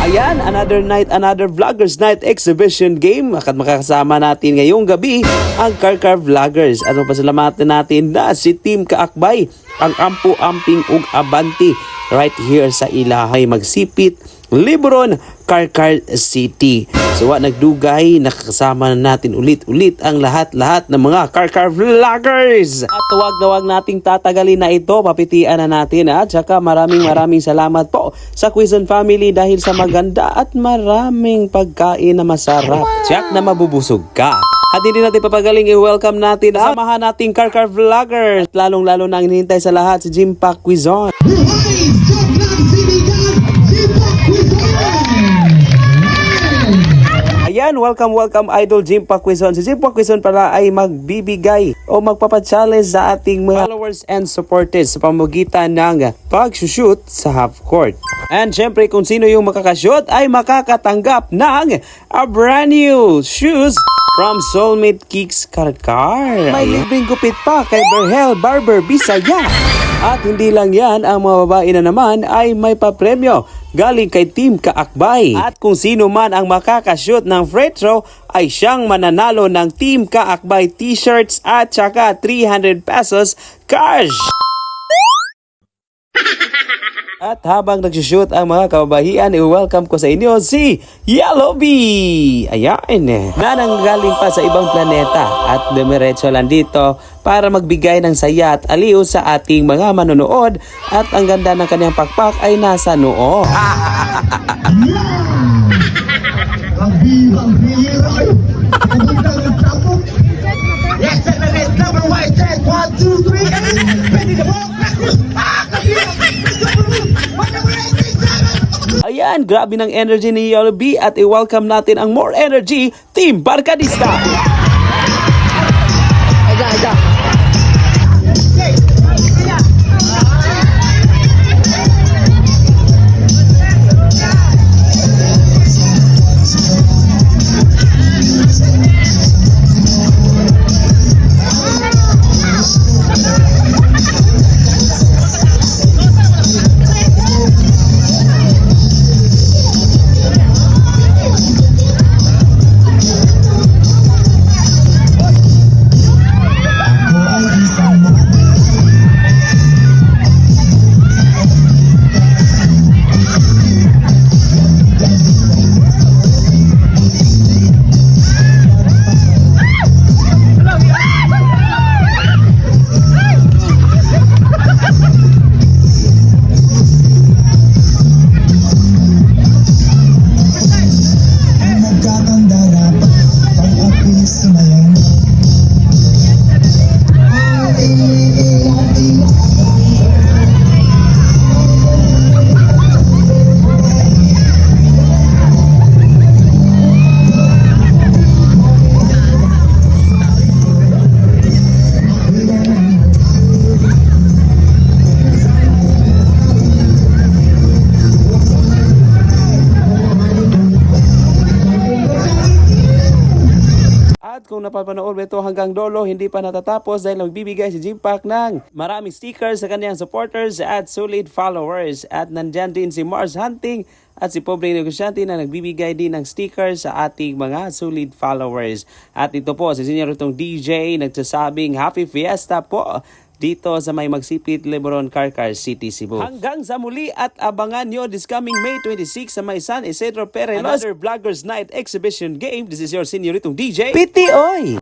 Ayan, another night, another Vloggers Night Exhibition game. Makakasama natin ngayong gabi ang Karkar Vloggers. At pasalamatan natin na si Team Kaakbay, ang ampu-amping ug abanti right here sa Ilahay, Magsipit, Liberon, Karkar City. So nagdugay, nakakasama na natin ulit-ulit ang lahat-lahat ng mga Karkar Vloggers. At wag na wag nating tatagalin na ito, papitian na natin. At saka maraming salamat po sa Quezon family dahil sa maganda at maraming pagkain na masarap. Tiyak na mabubusog ka. At hindi natin papagaling, i-welcome natin ang samahan nating Karkar Vloggers. Lalong-lalo na hinihintay sa lahat si Jimpak Quezon. Ayan, welcome Idol Jimpak Quezon. Si Jimpak Quezon pala ay magbibigay o magpapachallenge sa ating mga followers and supporters sa pamamagitan ng pag-shoot sa half court. And syempre kung sino yung makakashoot ay makakatanggap ng a brand new shoes from Soulmate Kicks Karkar. May libreng gupit pa kay Berhel Barber Bisaya. At hindi lang yan, ang mga babae na naman ay may papremyo galing kay Team Kaakbay. At kung sino man ang makakashoot ng free throw ay siyang mananalo ng Team Kaakbay t-shirts at saka 300 pesos cash. At habang nagsushoot ang mga kababahian, i-welcome ko sa inyo si Yellow Bee. Ayan, na nanggaling pa sa ibang planeta at dumiretso lang dito para magbigay ng saya at aliw sa ating mga manonood. At ang ganda ng kanyang pakpak ay nasa noo. Ayan, grabe ng energy ni Yellow Bee at i-welcome natin ang more energy Team Barkadista. At kung napapanood mo ito hanggang dolo, hindi pa natatapos dahil magbibigay si Jimpak ng maraming stickers sa kanyang supporters at solid followers. At nandyan din si Mars Hunting at si Pobreng Negosyante na nagbibigay din ng stickers sa ating mga solid followers. At ito po, si Senior itong DJ nagsasabing Happy Fiesta po dito sa may Magsipit, Liberon, Karkar City, Cebu. Hanggang sa muli at abangan nyo this coming May 26 sa may San Isidro Perelos, another Vloggers Night Exhibition game. This is your Senyoritong DJ, PTOy!